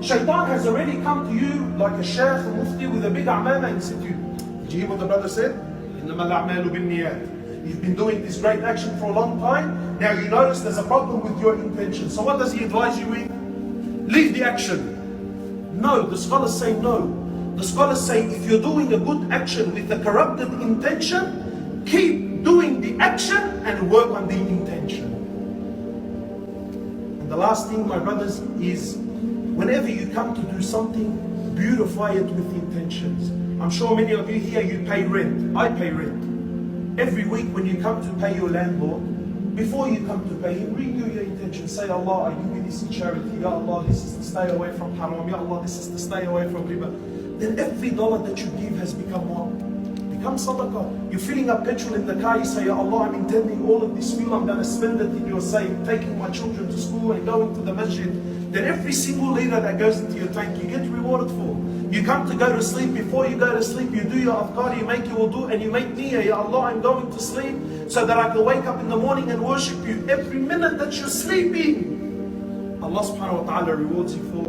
Shaitan has already come to you like a sheikh, a mufti with a big amana and said to you, did you hear what the brother said? إِنَّمَا الْأَعْمَالُ بِالنِّيَّاتِ. You've been doing this great action for a long time. Now you notice there's a problem with your intention. So what does he advise you with? Leave the action. No, the scholars say no. The scholars say if you're doing a good action with a corrupted intention, keep doing the action and work on the intention. And the last thing, my brothers, is whenever you come to do something, beautify it with intentions. I'm sure many of you here, you pay rent. I pay rent. Every week when you come to pay your landlord, before you come to pay him, renew your intention. Say, Allah, I give you this in charity. Ya Allah, this is to stay away from haram. Ya Allah, this is to stay away from riba. Then every dollar that you give has become what? Become sadaqah. You're filling up petrol in the car, you say, Ya Allah, I'm intending all of this fuel, I'm going to spend it in your sake, taking my children to school and going to the masjid. Then every single liter that goes into your tank, you get rewarded for. You come to go to sleep, before you go to sleep, you do your afkar, you make your wudu, and you make niyyah, Ya Allah, I'm going to sleep so that I can wake up in the morning and worship you. Every minute that you're sleeping, Allah subhanahu wa ta'ala rewards you for.